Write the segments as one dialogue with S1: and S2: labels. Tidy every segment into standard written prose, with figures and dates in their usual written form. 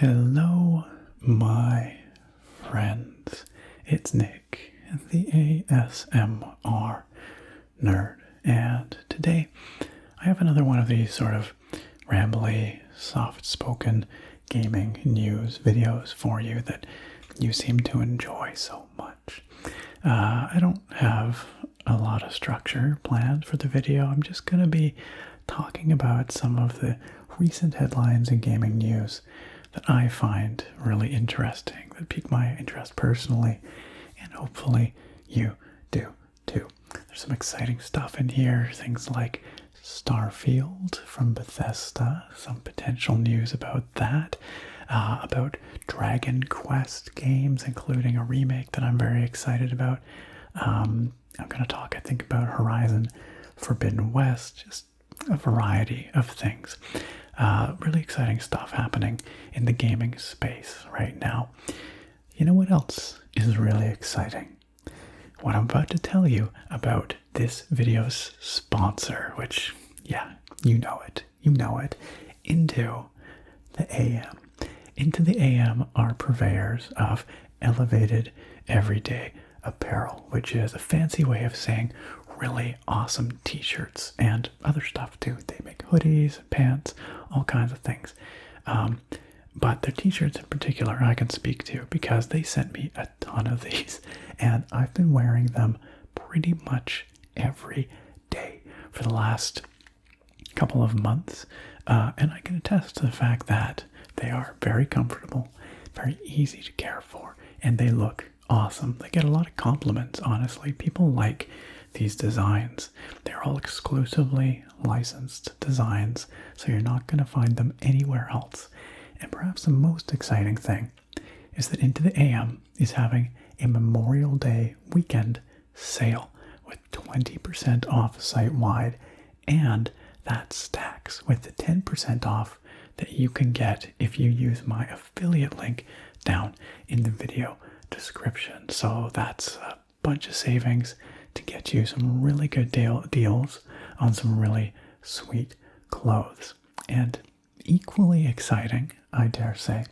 S1: Hello, my friends. It's Nick, the ASMR nerd, and today I have another one of these sort of rambly, soft-spoken gaming news videos for you that you seem to enjoy so much. I don't have a lot of structure planned for the video. I'm just going to be talking about some of the recent headlines in gaming news that I find really interesting, that pique my interest personally, and hopefully you do too. There's some exciting stuff in here, things like Starfield from Bethesda, some potential news about that, about Dragon Quest games, including a remake that I'm very excited about. I'm going to talk, I think, about Horizon Forbidden West, just a variety of things. Really exciting stuff happening in the gaming space right now. You know what else is really exciting? What I'm about to tell you about this video's sponsor, which, yeah, you know it, Into the AM. Into the AM are purveyors of elevated everyday apparel, which is a fancy way of saying really awesome t-shirts and other stuff too. They make hoodies, pants, all kinds of things. But their t-shirts in particular I can speak to because they sent me a ton of these and I've been wearing them pretty much every day for the last couple of months. And I can attest to the fact that they are very comfortable, very easy to care for, and they look awesome. They get a lot of compliments, honestly. People like these designs. They're all exclusively licensed designs, so you're not going to find them anywhere else. And perhaps the most exciting thing is that Into the AM is having a Memorial Day weekend sale with 20% off site-wide, and that stacks with the 10% off that you can get if you use my affiliate link down in the video description. So that's a bunch of savings to get you some really good deals on some really sweet clothes. And equally exciting, I dare say,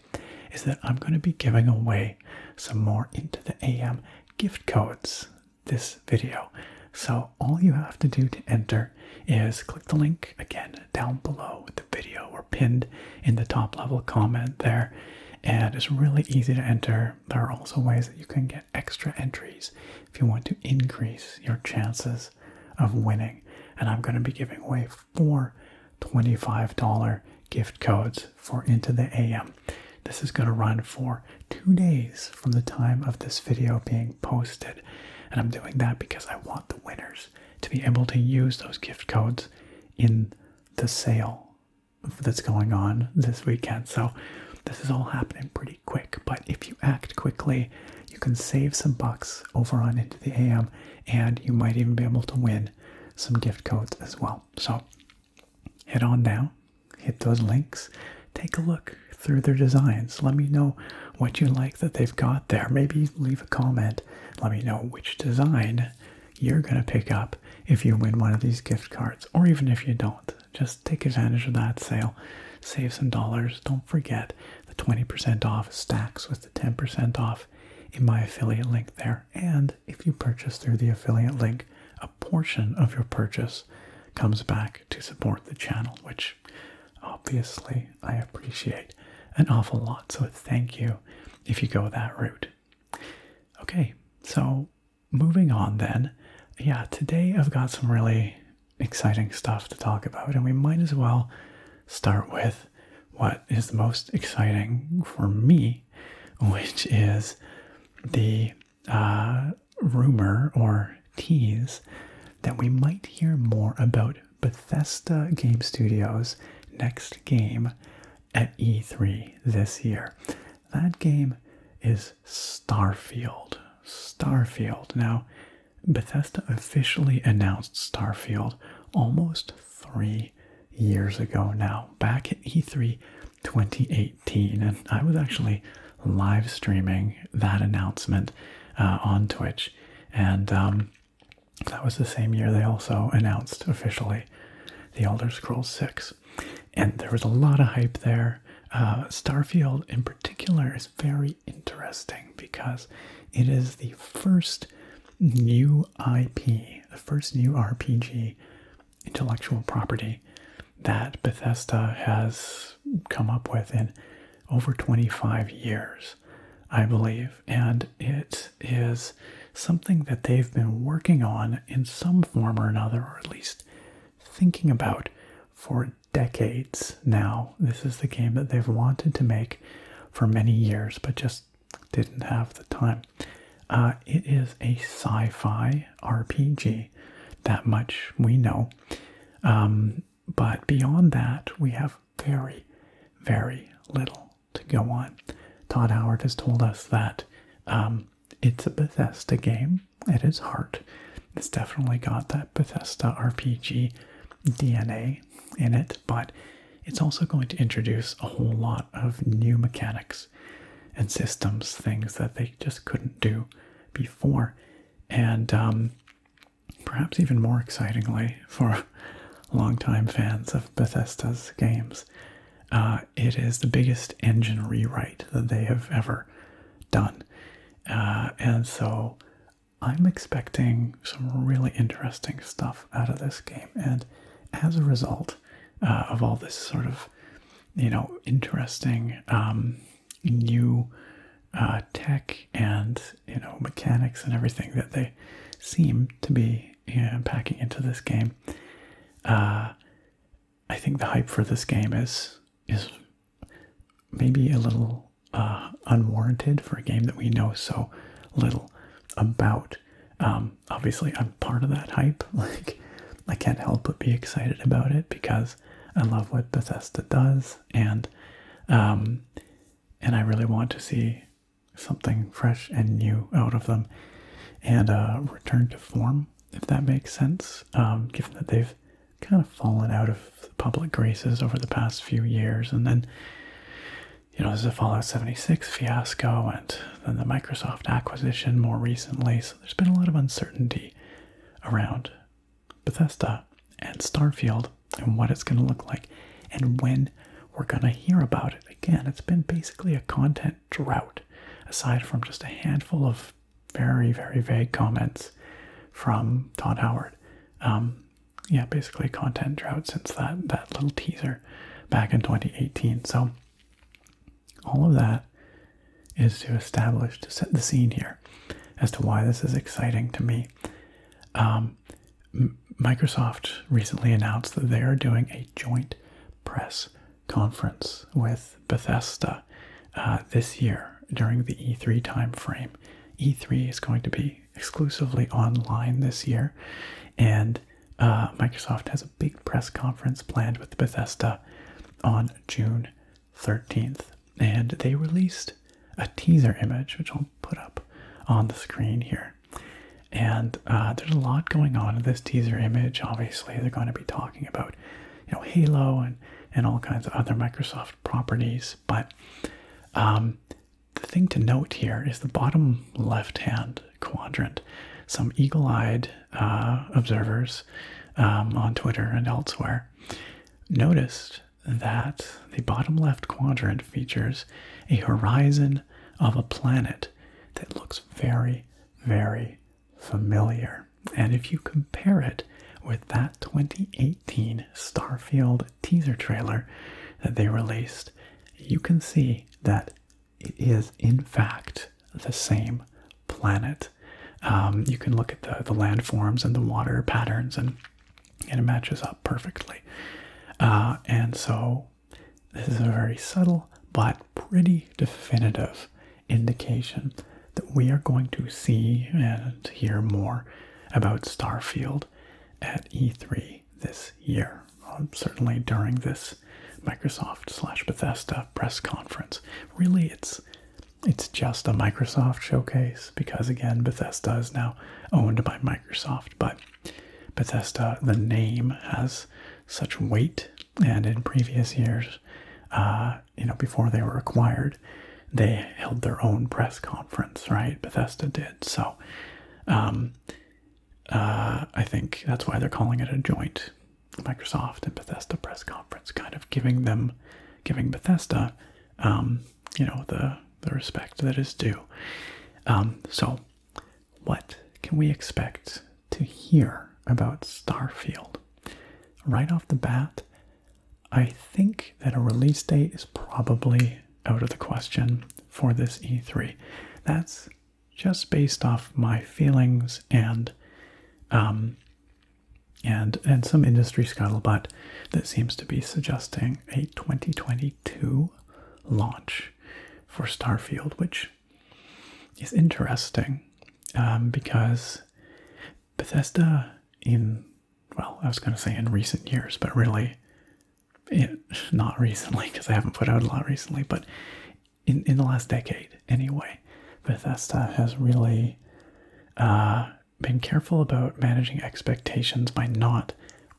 S1: is that I'm going to be giving away some more Into the AM gift codes this video. So all you have to do to enter is click the link again down below the video or pinned in the top level comment there. And it's really easy to enter. There are also ways that you can get extra entries if you want to increase your chances of winning. And I'm going to be giving away 4 $25 gift codes for Into the AM. This is going to run for 2 days from the time of this video being posted. And I'm doing that because I want the winners to be able to use those gift codes in the sale that's going on this weekend. So this is all happening pretty quick, but if you act quickly, you can save some bucks over on Into the AM, and you might even be able to win some gift codes as well. So head on down, hit those links, take a look through their designs. Let me know what you like that they've got there. Maybe leave a comment. Let me know which design you're going to pick up if you win one of these gift cards, or even if you don't. Just take advantage of that sale. Save some dollars. Don't forget the 20% off stacks with the 10% off in my affiliate link there. And if you purchase through the affiliate link, a portion of your purchase comes back to support the channel, which obviously I appreciate an awful lot. So thank you if you go that route. Okay, so moving on then. Yeah, today I've got some really exciting stuff to talk about, and we might as well start with what is the most exciting for me, which is the rumor or tease that we might hear more about Bethesda Game Studios' next game at E3 this year. That game is Starfield. Now, Bethesda officially announced Starfield almost 3 years ago now, back at E3 2018, and I was actually live streaming that announcement on Twitch, and that was the same year they also announced officially The Elder Scrolls 6. And there was a lot of hype there. Starfield in particular is very interesting because it is the first new IP, the first new RPG intellectual property that Bethesda has come up with in over 25 years, I believe. And it is something that they've been working on in some form or another, or at least thinking about for decades now. This is the game that they've wanted to make for many years, but just didn't have the time. It is a sci-fi RPG, that much we know. But beyond that, we have very, very little to go on. Todd Howard has told us that it's a Bethesda game at its heart. It's definitely got that Bethesda RPG DNA in it, but it's also going to introduce a whole lot of new mechanics and systems, things that they just couldn't do before. And perhaps even more excitingly for longtime fans of Bethesda's games, it is the biggest engine rewrite that they have ever done. And so I'm expecting some really interesting stuff out of this game. And as a result of all this sort of, interesting new tech and, mechanics and everything that they seem to be packing into this game, I think the hype for this game is maybe a little unwarranted for a game that we know so little about. Obviously, I'm part of that hype. Like, I can't help but be excited about it because I love what Bethesda does, and I really want to see something fresh and new out of them, and return to form, if that makes sense. Given that they've kind of fallen out of the public graces over the past few years, and then there's a Fallout 76 fiasco, and then the Microsoft acquisition more recently. So there's been a lot of uncertainty around Bethesda and Starfield and what it's going to look like and when we're going to hear about it. Again, it's been basically a content drought, aside from just a handful of very, very vague comments from Todd Howard. Basically a content drought since that little teaser back in 2018. So all of that is to set the scene here as to why this is exciting to me. Microsoft recently announced that they are doing a joint press conference with Bethesda this year during the E3 timeframe. E3 is going to be exclusively online this year, and Microsoft has a big press conference planned with Bethesda on June 13th. And they released a teaser image, which I'll put up on the screen here. And there's a lot going on in this teaser image. Obviously, they're going to be talking about, Halo and all kinds of other Microsoft properties. But the thing to note here is the bottom left-hand quadrant. Some eagle-eyed observers on Twitter and elsewhere noticed that the bottom left quadrant features a horizon of a planet that looks very, very familiar. And if you compare it with that 2018 Starfield teaser trailer that they released, you can see that it is in fact the same planet. You can look at the landforms and the water patterns, and it matches up perfectly. And so this is a very subtle but pretty definitive indication that we are going to see and hear more about Starfield at E3 this year, certainly during this Microsoft/Bethesda press conference. Really, it's just a Microsoft showcase because, again, Bethesda is now owned by Microsoft, but Bethesda, the name, has such weight, and in previous years, before they were acquired, they held their own press conference, right? Bethesda did. So I think that's why they're calling it a joint Microsoft and Bethesda press conference, kind of giving them giving Bethesda, the respect that is due. So, what can we expect to hear about Starfield? Right off the bat, I think that a release date is probably out of the question for this E3. That's just based off my feelings and some industry scuttlebutt that seems to be suggesting a 2022 launch for Starfield, which is interesting because Bethesda I was going to say in recent years, but really not recently because I haven't put out a lot recently, but in the last decade anyway, Bethesda has really been careful about managing expectations by not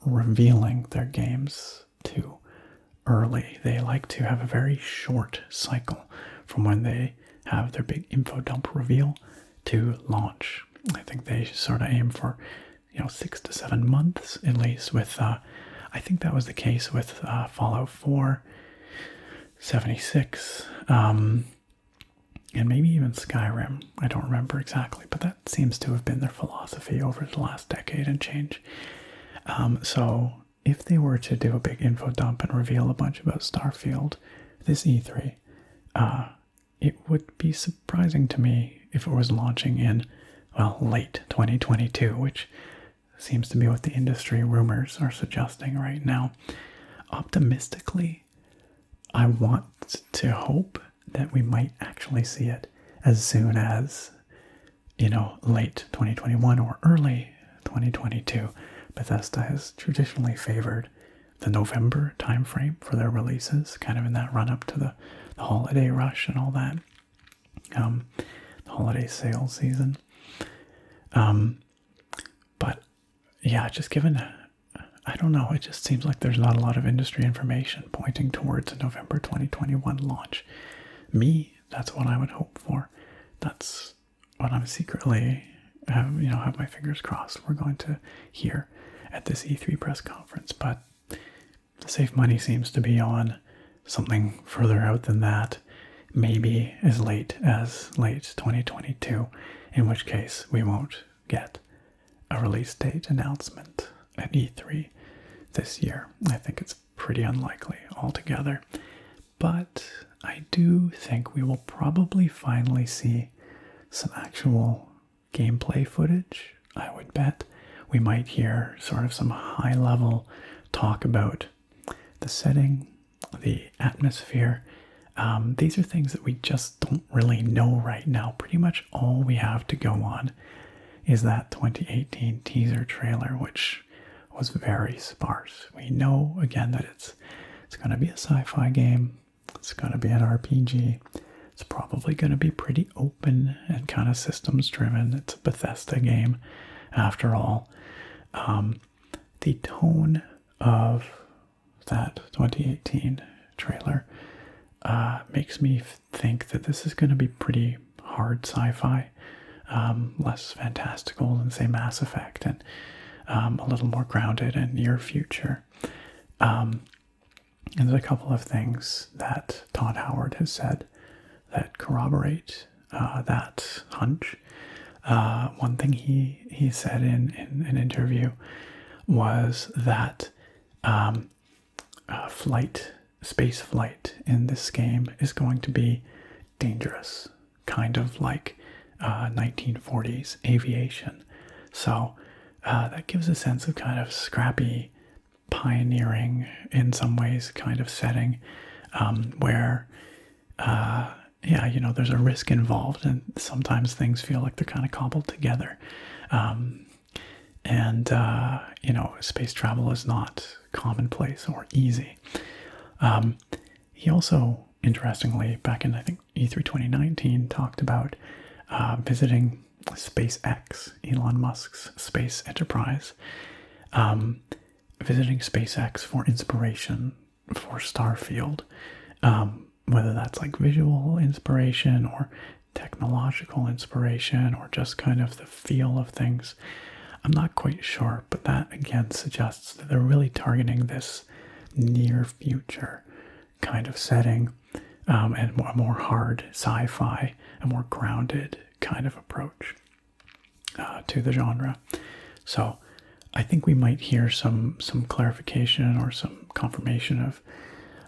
S1: revealing their games too early. They like to have a very short cycle from when they have their big info dump reveal to launch. I think they sort of aim for 6 to 7 months at least with I think that was the case with Fallout 4, 76, and maybe even Skyrim. I don't remember exactly, but that seems to have been their philosophy over the last decade and change. So if they were to do a big info dump and reveal a bunch about Starfield this E3, it would be surprising to me if it was launching in, late 2022, which seems to be what the industry rumors are suggesting right now. Optimistically, I want to hope that we might actually see it as soon as, late 2021 or early 2022. Bethesda has traditionally favored the November timeframe for their releases, kind of in that run up to the holiday rush and all that, the holiday sales season. But yeah, just given, I don't know, it just seems like there's not a lot of industry information pointing towards a November 2021 launch. That's what I would hope for. That's what I'm secretly, have my fingers crossed we're going to hear at this E3 press conference. But the safe money seems to be on something further out than that, maybe as late 2022, in which case we won't get a release date announcement at E3 this year. I think it's pretty unlikely altogether. But I do think we will probably finally see some actual gameplay footage. I would bet we might hear sort of some high-level talk about the setting, the atmosphere. These are things that we just don't really know right now. Pretty much all we have to go on is that 2018 teaser trailer, which was very sparse. We know, again, that it's going to be a sci-fi game. It's going to be an RPG. It's probably going to be pretty open and kind of systems driven. It's a Bethesda game, after all. The tone of that 2018 trailer makes me think that this is going to be pretty hard sci-fi, less fantastical than, say, Mass Effect, and a little more grounded and near future. And there's a couple of things that Todd Howard has said that corroborate that hunch. One thing he said in an interview was that space flight in this game is going to be dangerous, kind of like 1940s aviation. So that gives a sense of kind of scrappy, pioneering, in some ways, kind of setting where, there's a risk involved, and sometimes things feel like they're kind of cobbled together. Space travel is not commonplace or easy. He also, interestingly, back in, I think, E3 2019, talked about visiting SpaceX, Elon Musk's space enterprise, visiting SpaceX for inspiration for Starfield, whether that's like visual inspiration or technological inspiration or just kind of the feel of things. I'm not quite sure, but that again suggests that they're really targeting this near future kind of setting, and a more hard sci-fi, a more grounded kind of approach to the genre. So I think we might hear some clarification or some confirmation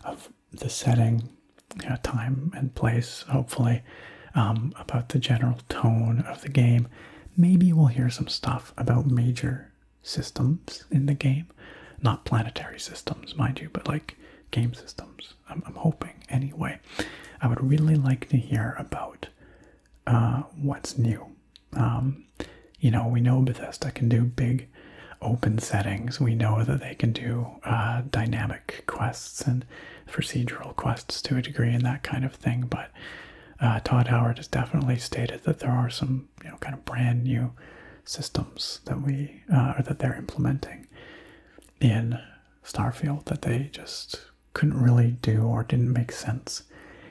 S1: of the setting, time and place, hopefully, about the general tone of the game. Maybe we'll hear some stuff about major systems in the game. Not planetary systems, mind you, but like game systems. I'm hoping. Anyway, I would really like to hear about what's new. We know Bethesda can do big open settings. We know that they can do dynamic quests and procedural quests to a degree and that kind of thing. But Todd Howard has definitely stated that there are some, kind of brand new systems that that they're implementing in Starfield that they just couldn't really do or didn't make sense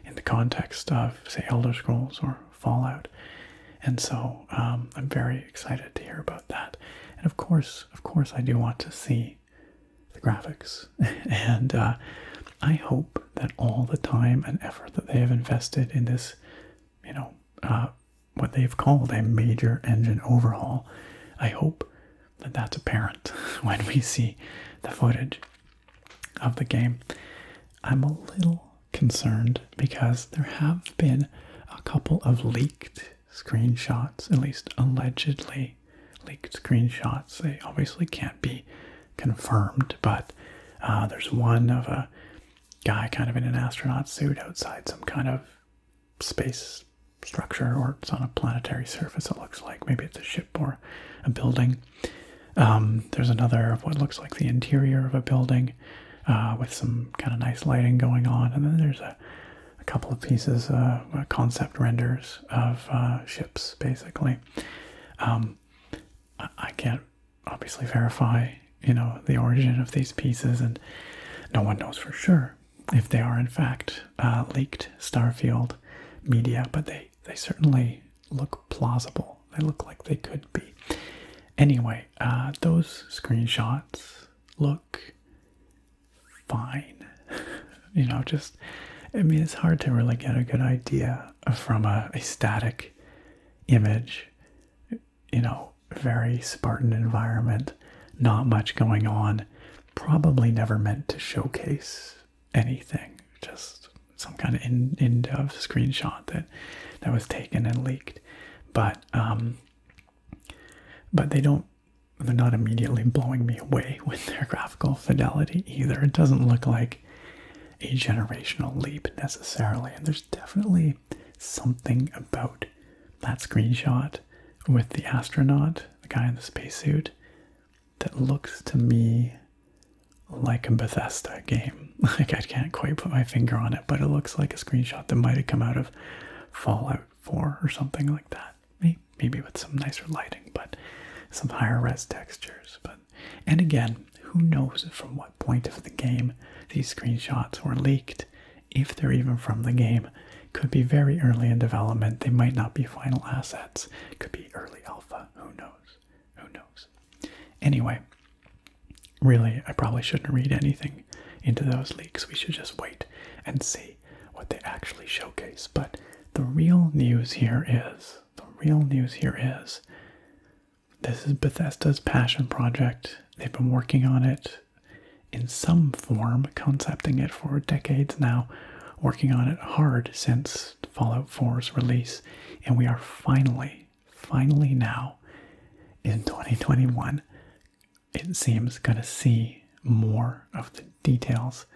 S1: in the context of, say, Elder Scrolls or Fallout. And so I'm very excited to hear about that. And of course, I do want to see the graphics. And I hope that all the time and effort that they have invested in this, what they've called a major engine overhaul, I hope that that's apparent when we see the footage of the game. I'm a little concerned because there have been a couple of leaked screenshots, at least allegedly leaked screenshots. They obviously can't be confirmed, but there's one of a guy kind of in an astronaut suit outside some kind of space structure, or it's on a planetary surface, it looks like. Maybe it's a ship or a building. There's another of what looks like the interior of a building with some kind of nice lighting going on. And then there's a couple of pieces, concept renders of ships, basically. I can't obviously verify, the origin of these pieces, and no one knows for sure if they are in fact leaked Starfield media, but they certainly look plausible. They look like they could be. Anyway, those screenshots look fine. It's hard to really get a good idea from a static image, very Spartan environment, not much going on, probably never meant to showcase anything, just some kind of in-depth screenshot that was taken and leaked. But they're not immediately blowing me away with their graphical fidelity either. It doesn't look like a generational leap necessarily, and there's definitely something about that screenshot with the astronaut, the guy in the spacesuit, that looks to me like a Bethesda game. Like, I can't quite put my finger on it, but it looks like a screenshot that might have come out of Fallout 4 or something like that. Maybe with some nicer lighting, but some higher res textures. And again, who knows from what point of the game these screenshots were leaked, if they're even from the game. Could be very early in development. They might not be final assets. Could be early alpha. Who knows? Anyway, really, I probably shouldn't read anything into those leaks. We should just wait and see what they actually showcase. But the real news here is, this is Bethesda's passion project. They've been working on it in some form, concepting it for decades now, working on it hard since Fallout 4's release, and we are finally now in 2021, it seems, going to see more of the details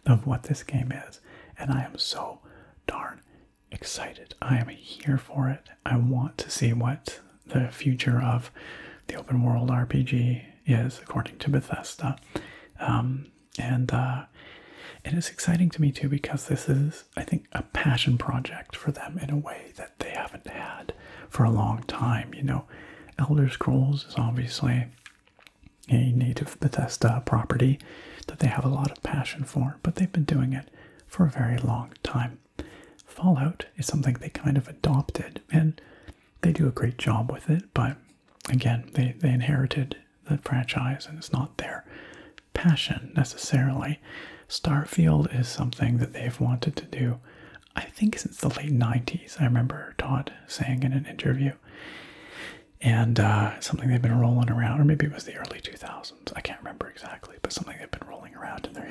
S1: of what this game is, and I am so darn excited. I am here for it. I want to see what the future of the open world RPG is, according to Bethesda. And it's exciting to me too, because this is, I think, a passion project for them in a way that they haven't had for a long time. Elder Scrolls is obviously a native Bethesda property that they have a lot of passion for, but they've been doing it for a very long time. Fallout is something they kind of adopted, and they do a great job with it, but again, they inherited the franchise, and it's not their passion necessarily. Starfield is something that they've wanted to do, I think, since the late 90s. I remember Todd saying in an interview. And something they've been rolling around, or maybe it was the early 2000s. I can't remember exactly, but something they've been rolling around in their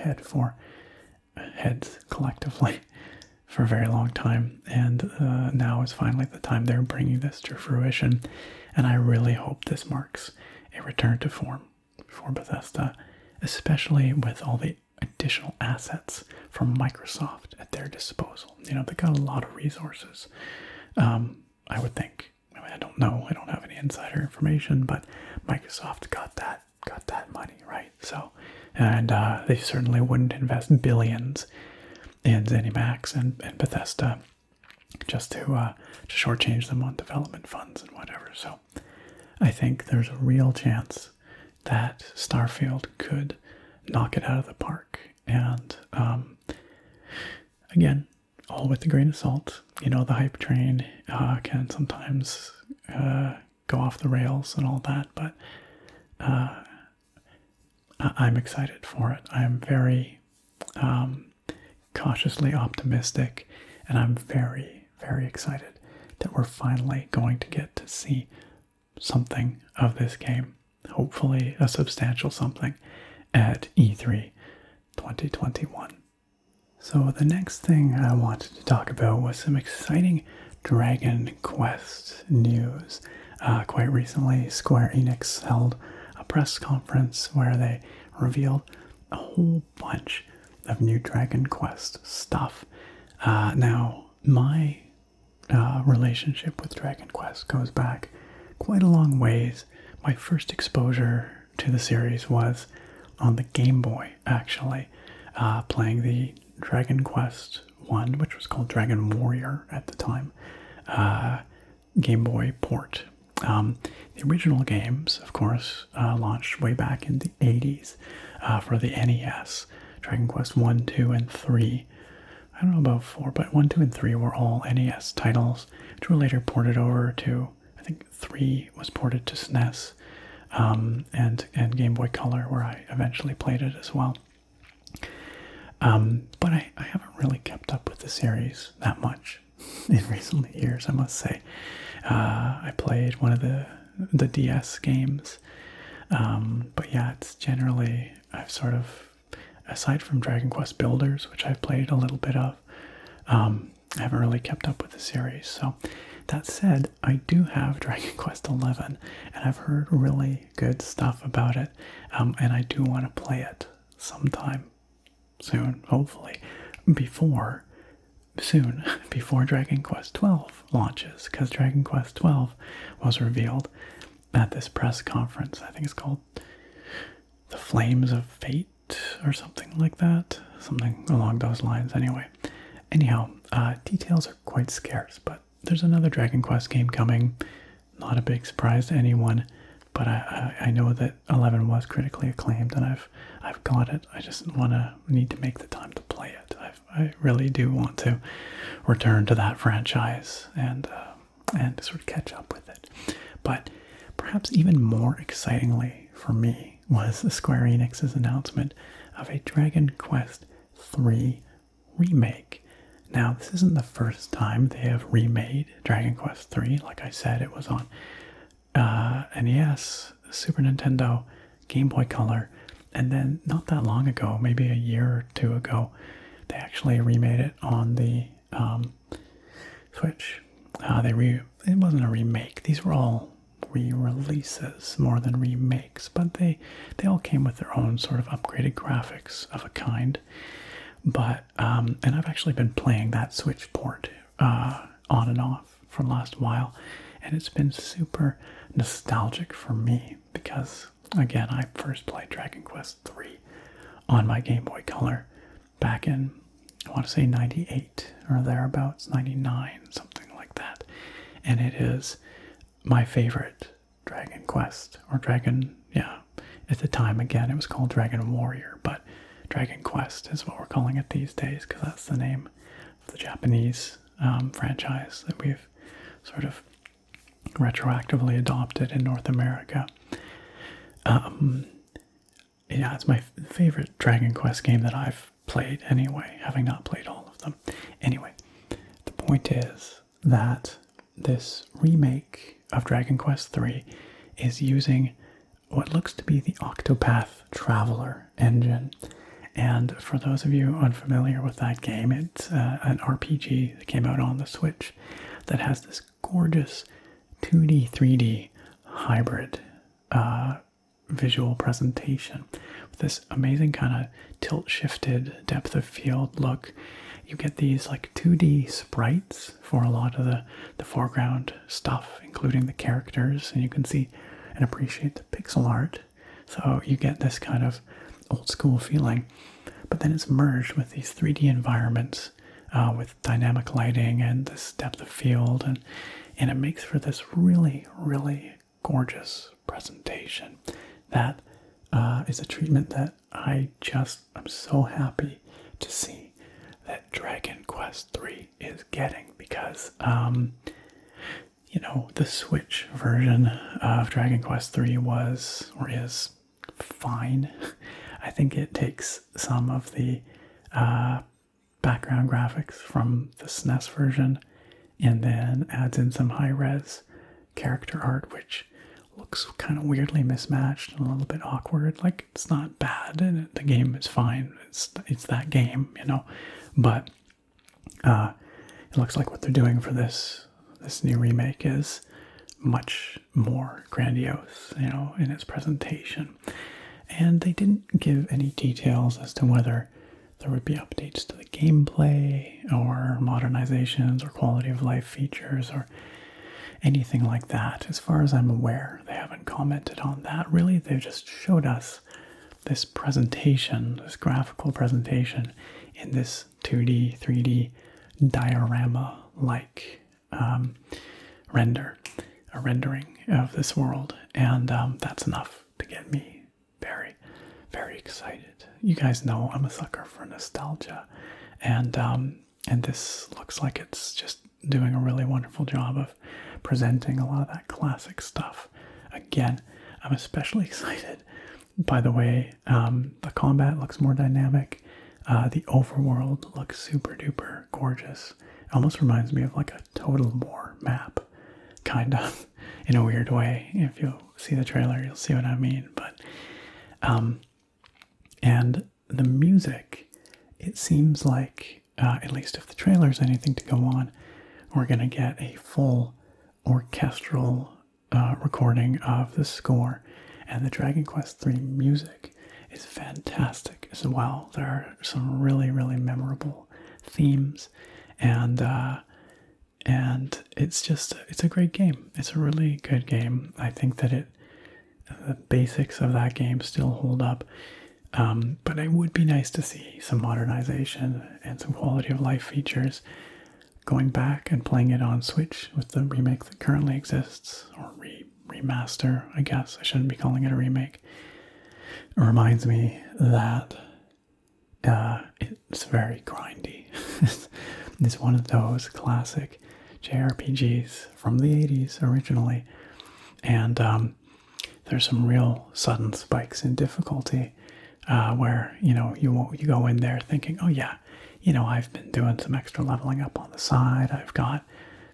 S1: heads collectively for a very long time. And now is finally the time they're bringing this to fruition. And I really hope this marks a return to form for Bethesda, especially with all the additional assets from Microsoft at their disposal. You know, they got a lot of resources. I would think. I mean, I don't know. I don't have any insider information, but Microsoft got that money, right? So, and they certainly wouldn't invest billions in ZeniMax and Bethesda just to shortchange them on development funds and whatever. So, I think there's a real chance that Starfield could knock it out of the park. And again, all with a grain of salt. You know, the hype train can sometimes go off the rails and all that, but I'm excited for it. I'm very cautiously optimistic, and I'm very, very excited that we're finally going to get to see something of this game. Hopefully a substantial something at E3 2021. So the next thing I wanted to talk about was some exciting Dragon Quest news. Quite recently, Square Enix held a press conference where they revealed a whole bunch of new Dragon Quest stuff. Now, my relationship with Dragon Quest goes back quite a long ways. My first exposure to the series was on the Game Boy, actually, playing the Dragon Quest 1, which was called Dragon Warrior at the time, Game Boy port. The original games, of course, launched way back in the 80s for the NES. Dragon Quest 1, 2, and 3. I don't know about 4, but 1, 2, and 3 were all NES titles, which were later ported over to, I think 3 was ported to SNES, and Game Boy Color, where I eventually played it as well. But I haven't really kept up with the series that much in recent years, I must say. I played one of the DS games, but yeah, it's generally, I've sort of, aside from Dragon Quest Builders, which I've played a little bit of, I haven't really kept up with the series. So that said, I do have Dragon Quest 11, and I've heard really good stuff about it, and I do want to play it sometime soon, hopefully, before Dragon Quest 12 launches, because Dragon Quest 12 was revealed at this press conference. I think it's called The Flames of Fate or something like that, something along those lines. Anyhow, details are quite scarce, but there's another Dragon Quest game coming. Not a big surprise to anyone, but I know that 11 was critically acclaimed, and I've got it. I just need to make the time to play it. I really do want to return to that franchise and sort of catch up with it. But perhaps even more excitingly for me was Square Enix's announcement of a Dragon Quest 3 remake. Now, this isn't the first time they have remade Dragon Quest 3. Like I said, it was on NES, Super Nintendo, Game Boy Color, and then not that long ago, maybe a year or two ago, they actually remade it on the Switch. It wasn't a remake. These were all re-releases more than remakes, but they all came with their own sort of upgraded graphics of a kind. But and I've actually been playing that Switch port on and off for the last while, and it's been super nostalgic for me because, again, I first played Dragon Quest 3 on my Game Boy Color back in, I want to say 98 or thereabouts, 99, something like that. And it is my favorite Dragon Quest, or Dragon, at the time, again, it was called Dragon Warrior, but Dragon Quest is what we're calling it these days because that's the name of the Japanese franchise that we've sort of retroactively adopted in North America. yeah, it's my favorite Dragon Quest game that I've played anyway, having not played all of them. Anyway, the point is that this remake of Dragon Quest III is using what looks to be the Octopath Traveler engine. And for those of you unfamiliar with that game, it's an RPG that came out on the Switch that has this gorgeous 2D, 3D hybrid visual presentation with this amazing kind of tilt-shifted depth of field look. You get these like 2D sprites for a lot of the foreground stuff, including the characters, and you can see and appreciate the pixel art. So you get this kind of old school feeling, but then it's merged with these 3D environments with dynamic lighting and this depth of field, and it makes for this really, really gorgeous presentation. That is a treatment that I'm so happy to see that Dragon Quest III is getting, because the Switch version of Dragon Quest III was, or is, fine. I think it takes some of the background graphics from the SNES version and then adds in some high-res character art, which looks kind of weirdly mismatched and a little bit awkward. Like, it's not bad, and the game is fine. It's that game, But it looks like what they're doing for this new remake is much more grandiose, in its presentation. And they didn't give any details as to whether there would be updates to the gameplay or modernizations or quality of life features or anything like that. As far as I'm aware, they haven't commented on that. Really, they've just showed us this presentation, this graphical presentation in this 2D, 3D diorama-like rendering of this world. And that's enough to get me very, very excited. You guys know I'm a sucker for nostalgia. And this looks like it's just doing a really wonderful job of presenting a lot of that classic stuff. Again, I'm especially excited by the way the combat looks more dynamic. The overworld looks super duper gorgeous. It almost reminds me of like a Total War map, kind of, in a weird way. If you see the trailer, you'll see what I mean. But and the music, it seems like, at least if the trailer's anything to go on, we're going to get a full orchestral recording of the score. And the Dragon Quest III music is fantastic as well. There are some really, really memorable themes, and it's a great game. It's a really good game. I think that the basics of that game still hold up. But it would be nice to see some modernization and some quality of life features. Going back and playing it on Switch with the remake that currently exists, or remaster, I guess. I shouldn't be calling it a remake. It reminds me that it's very grindy. It's one of those classic JRPGs from the 80s originally. And there's some real sudden spikes in difficulty where, you go in there thinking, oh yeah, I've been doing some extra leveling up on the side. I've got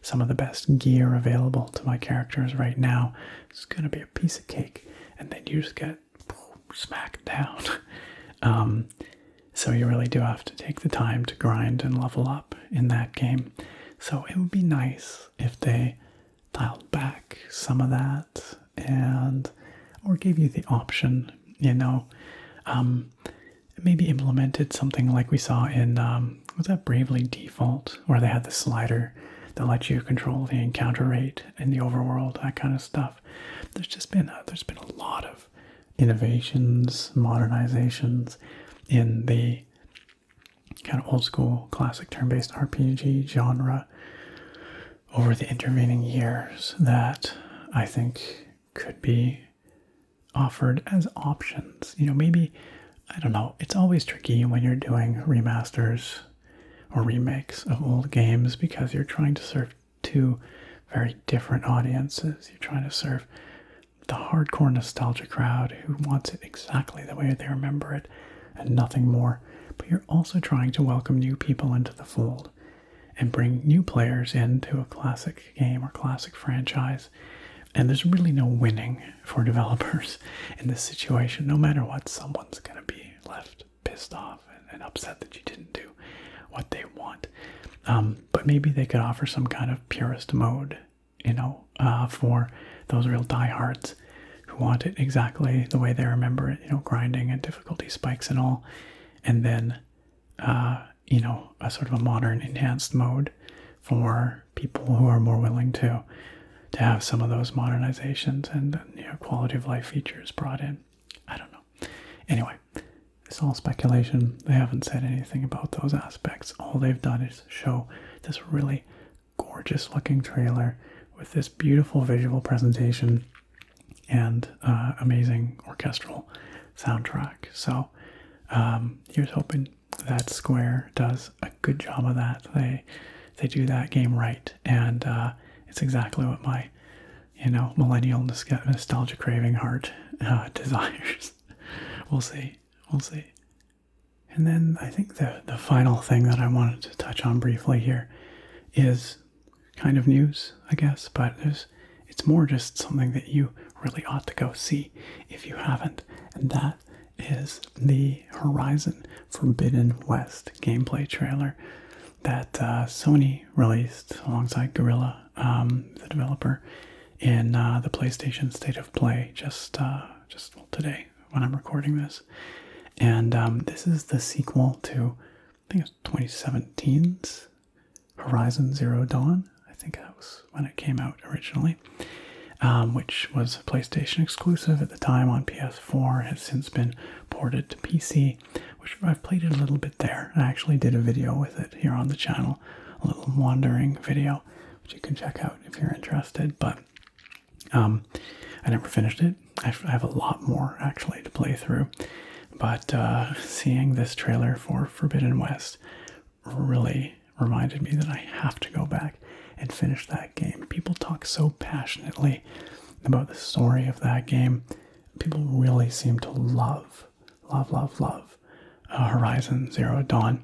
S1: some of the best gear available to my characters right now. It's going to be a piece of cake. And then you just get smacked down. So you really do have to take the time to grind and level up in that game. So it would be nice if they dialed back some of that or gave you the option, maybe implemented something like we saw in, was that Bravely Default, where they had the slider that lets you control the encounter rate in the overworld, that kind of stuff. There's been a lot of innovations, modernizations in the kind of old school classic turn-based RPG genre over the intervening years that I think could be offered as options. Maybe, I don't know, it's always tricky when you're doing remasters or remakes of old games because you're trying to serve two very different audiences. You're trying to serve the hardcore nostalgia crowd who wants it exactly the way they remember it and nothing more. But you're also trying to welcome new people into the fold and bring new players into a classic game or classic franchise. And there's really no winning for developers in this situation. No matter what, someone's going to be left pissed off and upset that you didn't do what they want. But maybe they could offer some kind of purist mode, for those real diehards who want it exactly the way they remember it, grinding and difficulty spikes and all. And then, a sort of a modern enhanced mode for people who are more willing to have some of those modernizations and quality of life features brought in. I don't know. Anyway, it's all speculation. They haven't said anything about those aspects. All they've done is show this really gorgeous looking trailer with this beautiful visual presentation and amazing orchestral soundtrack. So here's hoping that Square does a good job of that. They do that game right, and it's exactly what my millennial nostalgia craving heart desires. We'll see. And then I think the final thing that I wanted to touch on briefly here is kind of news, I guess, but it's more just something that you really ought to go see if you haven't, and that is the Horizon Forbidden West gameplay trailer that Sony released alongside Guerilla, the developer, in the PlayStation State of Play just today when I'm recording this. And this is the sequel to, I think it's 2017's Horizon Zero Dawn. I think that was when it came out originally, which was a PlayStation exclusive at the time on PS4. It has since been ported to PC, which I've played it a little bit there. I actually did a video with it here on the channel, a little wandering video, which you can check out if you're interested. But I never finished it. I have a lot more actually to play through. But seeing this trailer for Forbidden West really reminded me that I have to go back and finish that game. People talk so passionately about the story of that game. People really seem to love Horizon Zero Dawn.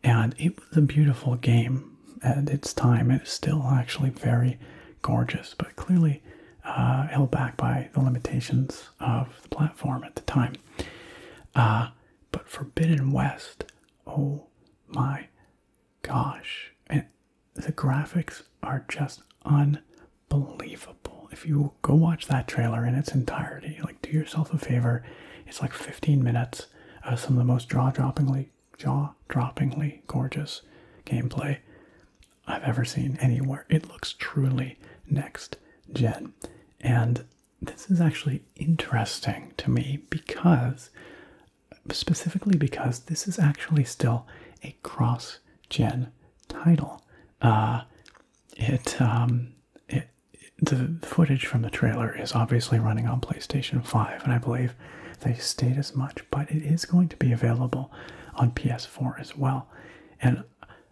S1: And it was a beautiful game at its time. It's still actually very gorgeous, but clearly held back by the limitations of the platform at the time. But Forbidden West, oh my gosh. And the graphics are just unbelievable. If you go watch that trailer in its entirety, do yourself a favor. It's 15 minutes of some of the most jaw-droppingly gorgeous gameplay I've ever seen anywhere. It looks truly next gen. And this is actually interesting to me specifically because this is actually still a cross-gen title. The footage from the trailer is obviously running on PlayStation 5, and I believe they state as much, but it is going to be available on PS4 as well. And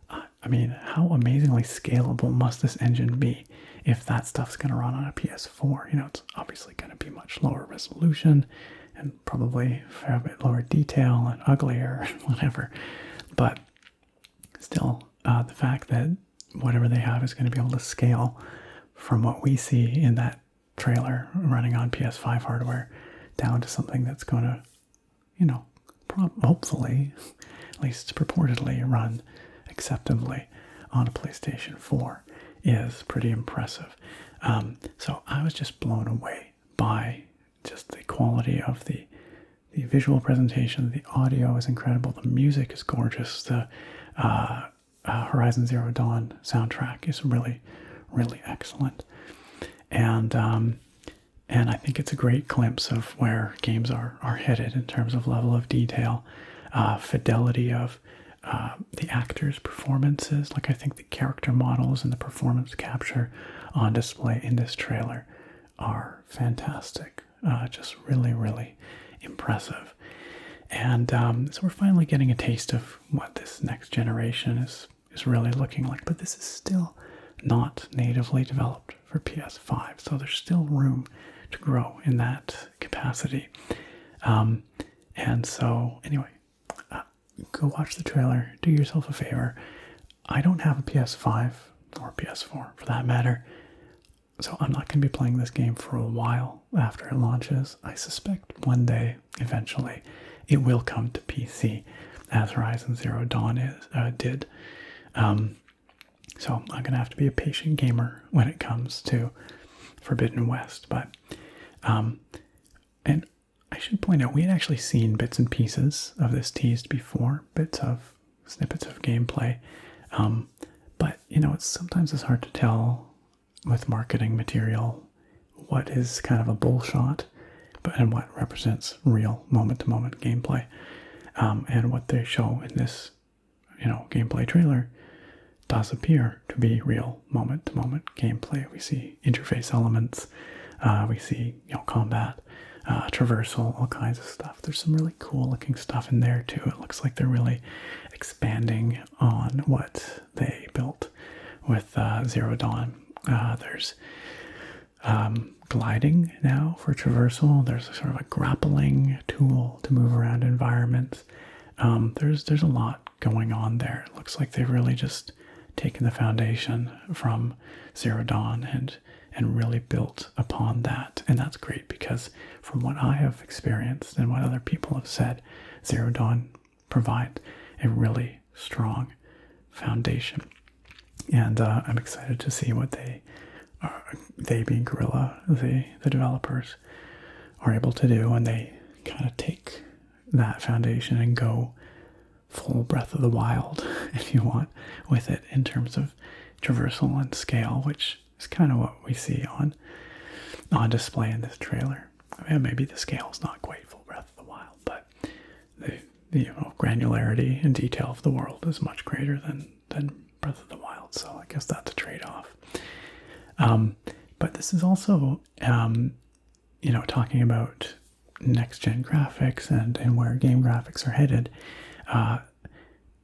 S1: I mean, how amazingly scalable must this engine be if that stuff's going to run on a PS4? It's obviously going to be much lower resolution and probably a fair bit lower detail and uglier and whatever. But still, the fact that whatever they have is going to be able to scale from what we see in that trailer running on PS5 hardware down to something that's going to, hopefully, at least purportedly, run acceptably on a PlayStation 4 is pretty impressive. So I was just blown away by just the quality of the visual presentation. The audio is incredible. The music is gorgeous. The Horizon Zero Dawn soundtrack is really, really excellent. And I think it's a great glimpse of where games are headed in terms of level of detail, fidelity of the actors' performances. I think the character models and the performance capture on display in this trailer are fantastic. Just really, really impressive. And so we're finally getting a taste of what this next generation is really looking like. But this is still not natively developed for PS5. So there's still room to grow in that capacity. And so, anyway, go watch the trailer. Do yourself a favor. I don't have a PS5 or PS4 for that matter, so I'm not going to be playing this game for a while after it launches. I suspect one day, eventually, it will come to PC, as Horizon Zero Dawn did. So I'm going to have to be a patient gamer when it comes to Forbidden West. But, and I should point out, we had actually seen bits and pieces of this teased before, snippets of gameplay. But, sometimes it's hard to tell with marketing material what is kind of a bullshot, and what represents real moment-to-moment gameplay. And what they show in this, gameplay trailer does appear to be real moment-to-moment gameplay. We see interface elements, we see, combat, traversal, all kinds of stuff. There's some really cool looking stuff in there too. It looks like they're really expanding on what they built with Zero Dawn. There's gliding now for traversal. There's sort of a grappling tool to move around environments. There's a lot going on there. It looks like they've really just taken the foundation from Zero Dawn and really built upon that. And that's great because from what I have experienced and what other people have said, Zero Dawn provides a really strong foundation. And I'm excited to see what they being Guerilla, the developers, are able to do when they kind of take that foundation and go full Breath of the Wild, if you want, with it in terms of traversal and scale, which is kind of what we see on display in this trailer. I mean, maybe the scale is not quite full Breath of the Wild, but the granularity and detail of the world is much greater than Breath of the Wild. So I guess that's a trade-off. But this is also, talking about next-gen graphics and where game graphics are headed.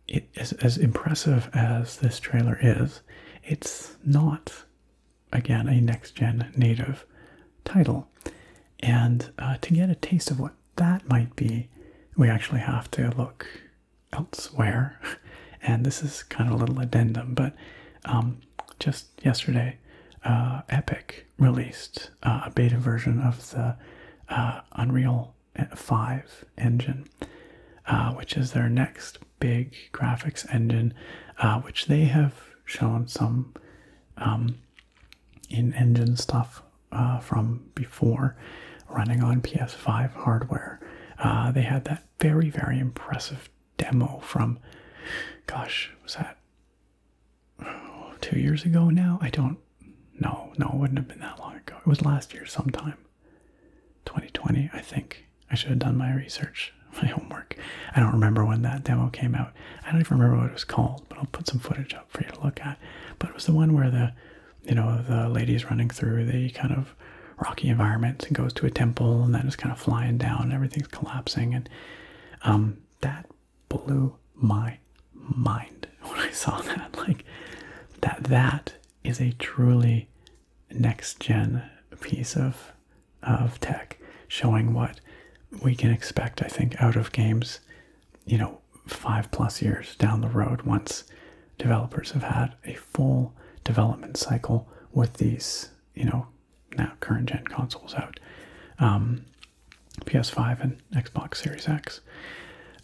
S1: It is as impressive as this trailer is. It's not, again, a next-gen native title. And to get a taste of what that might be, we actually have to look elsewhere. And this is kind of a little addendum, but just yesterday, Epic released a beta version of the Unreal 5 engine, which is their next big graphics engine, which they have shown some in-engine stuff from before running on PS5 hardware. They had that very, very impressive demo from, was that 2 years ago now? No, it wouldn't have been that long ago. It was last year sometime. 2020, I think. I should have done my research, my homework. I don't remember when that demo came out. I don't even remember what it was called, but I'll put some footage up for you to look at. But it was the one where the lady's running through the kind of rocky environment and goes to a temple and then is kind of flying down and everything's collapsing. And that blew my mind when I saw that. Like, that is a truly next-gen piece of tech showing what we can expect, I think, out of games, 5+ years down the road once developers have had a full development cycle with these, now current-gen consoles out. PS5 and Xbox Series X.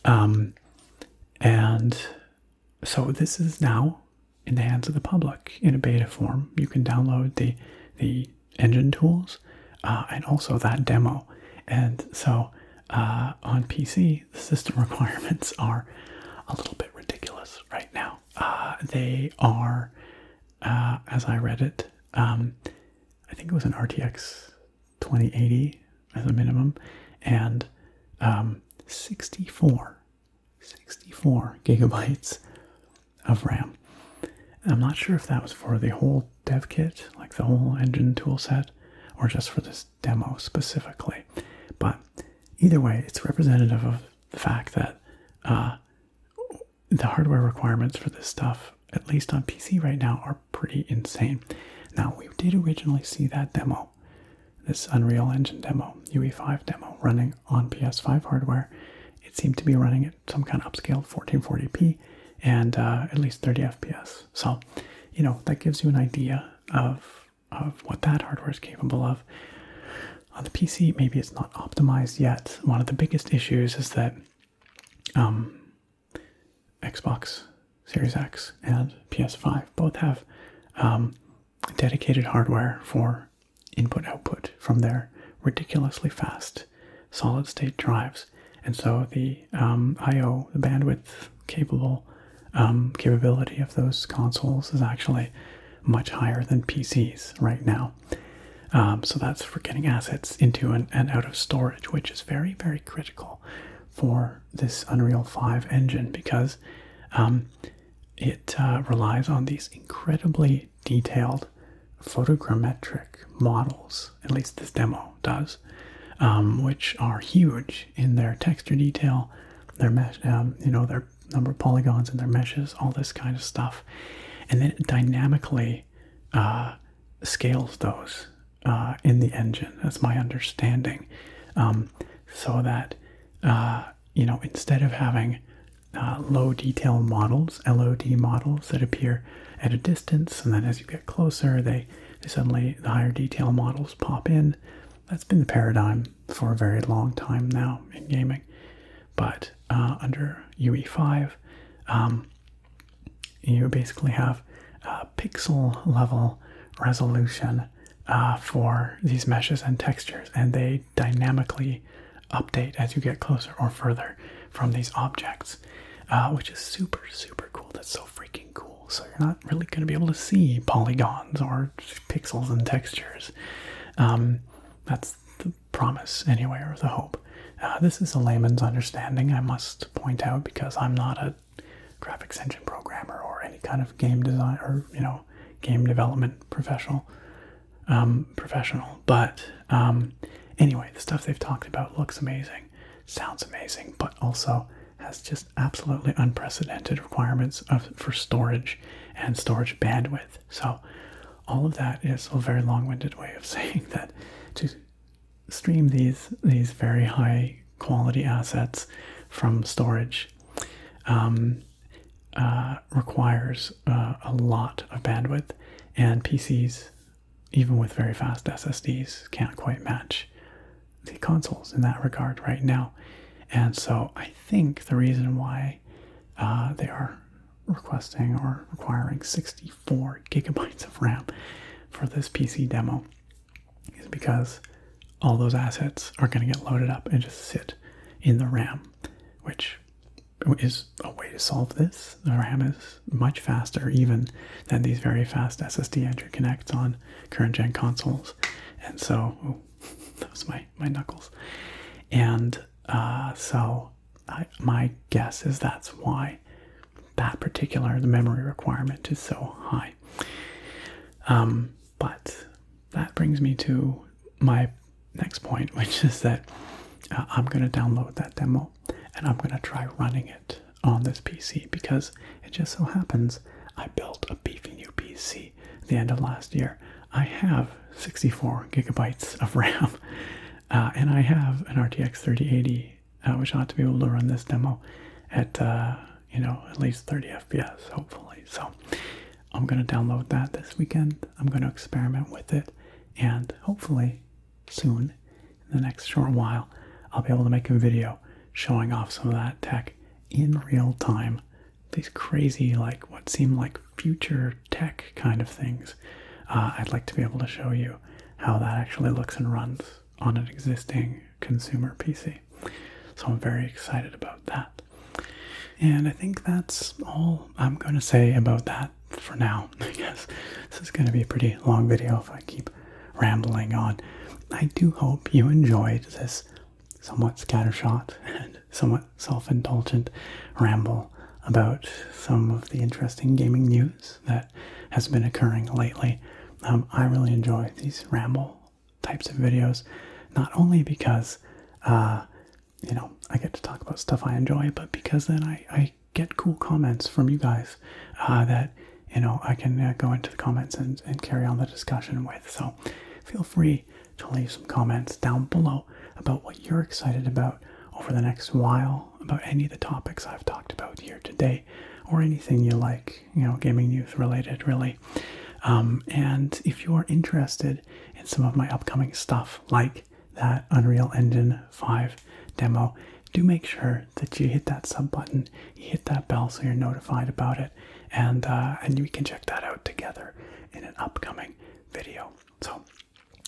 S1: And so this is now in the hands of the public in a beta form. You can download the engine tools and also that demo. And so on PC, the system requirements are a little bit ridiculous right now. They are, as I read it, I think it was an RTX 2080 as a minimum, and 64 gigabytes of RAM. I'm not sure if that was for the whole dev kit, like the whole engine tool set, or just for this demo specifically. But either way, it's representative of the fact that the hardware requirements for this stuff, at least on PC right now, are pretty insane. Now, we did originally see that demo, this Unreal Engine demo, UE5 demo, running on PS5 hardware. It seemed to be running at some kind of upscaled 1440p and at least 30 FPS. So, you know, that gives you an idea of what that hardware is capable of. On the PC, maybe it's not optimized yet. One of the biggest issues is that Xbox Series X and PS5 both have dedicated hardware for input-output from their ridiculously fast solid-state drives. And so the I/O, the bandwidth capability of those consoles is actually much higher than PCs right now. So that's for getting assets into and out of storage, which is very, very critical for this Unreal 5 engine because it relies on these incredibly detailed photogrammetric models, at least this demo does, which are huge in their texture detail, their mesh, their number of polygons in their meshes, all this kind of stuff. And then it dynamically scales those in the engine. That's my understanding. So that, instead of having low detail models, LOD models that appear at a distance, and then as you get closer, the higher detail models pop in. That's been the paradigm for a very long time now in gaming. But under UE5, you basically have pixel level resolution for these meshes and textures, and they dynamically update as you get closer or further from these objects, which is super, super cool. That's so freaking cool. So you're not really going to be able to see polygons or pixels and textures. That's the promise anyway, or the hope. This is a layman's understanding, I must point out, because I'm not a graphics engine programmer or any kind of game design or, game development professional. But anyway, the stuff they've talked about looks amazing, sounds amazing, but also has just absolutely unprecedented requirements for storage and storage bandwidth. So all of that is a very long-winded way of saying that to stream these very high quality assets from storage requires a lot of bandwidth, and PCs, even with very fast SSDs, can't quite match the consoles in that regard right now. And so I think the reason why they are requesting or requiring 64 gigabytes of RAM for this PC demo is because all those assets are going to get loaded up and just sit in the RAM, which is a way to solve this. The RAM is much faster even than these very fast SSD interconnects on current gen consoles. And so, that was my knuckles. And so my guess is that's why the memory requirement is so high. But that brings me to my next point, which is that I'm going to download that demo and I'm going to try running it on this PC, because it just so happens I built a beefy new PC at the end of last year. I have 64 gigabytes of RAM, and I have an RTX 3080, which ought to be able to run this demo at, at least 30 FPS, hopefully. So I'm going to download that this weekend. I'm going to experiment with it, and hopefully soon, in the next short while, I'll be able to make a video showing off some of that tech in real time. These crazy, what seem like future tech kind of things. I'd like to be able to show you how that actually looks and runs on an existing consumer PC. So I'm very excited about that. And I think that's all I'm going to say about that for now. I guess this is going to be a pretty long video if I keep rambling on. I do hope you enjoyed this somewhat scattershot and somewhat self-indulgent ramble about some of the interesting gaming news that has been occurring lately. I really enjoy these ramble types of videos, not only because I get to talk about stuff I enjoy, but because then I get cool comments from you guys that I can go into the comments and carry on the discussion with. So feel free to leave some comments down below about what you're excited about over the next while, about any of the topics I've talked about here today, or anything you like, gaming news related, really. And if you are interested in some of my upcoming stuff, like that Unreal Engine 5 demo, do make sure that you hit that sub button, you hit that bell so you're notified about it, and we can check that out together in an upcoming video. So,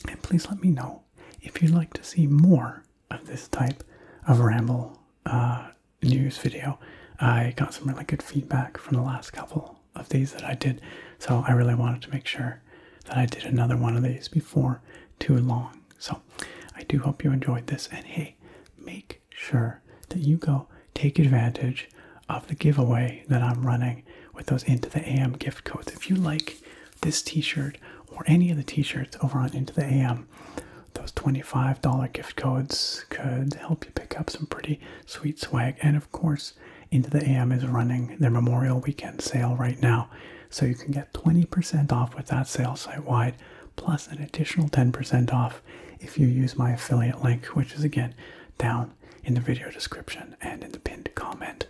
S1: and please let me know if you'd like to see more of this type of ramble news video. I got some really good feedback from the last couple of these that I did, so I really wanted to make sure that I did another one of these before too long. So I do hope you enjoyed this, and hey, make sure that you go take advantage of the giveaway that I'm running with those Into the AM gift codes. If you like this t-shirt or any of the t-shirts over on Into the AM, those $25 gift codes could help you pick up some pretty sweet swag. And of course, Into the AM is running their Memorial Weekend sale right now, so you can get 20% off with that sale site-wide, plus an additional 10% off if you use my affiliate link, which is again down in the video description and in the pinned comment.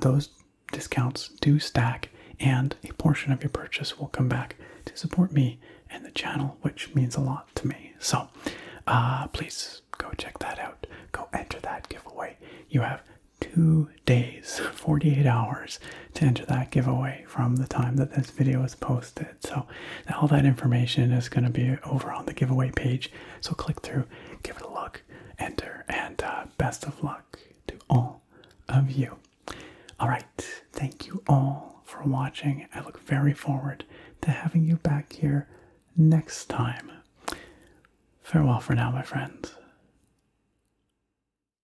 S1: Those discounts do stack, and a portion of your purchase will come back to support me and the channel, which means a lot to me. So please go check that out. Go enter that giveaway. You have 2 days, 48 hours to enter that giveaway from the time that this video is posted. So all that information is going to be over on the giveaway page. So click through, give it a look, enter, and best of luck to all of you. All right, thank you all for watching. I look very forward to having you back here next time. Farewell for now, my friends.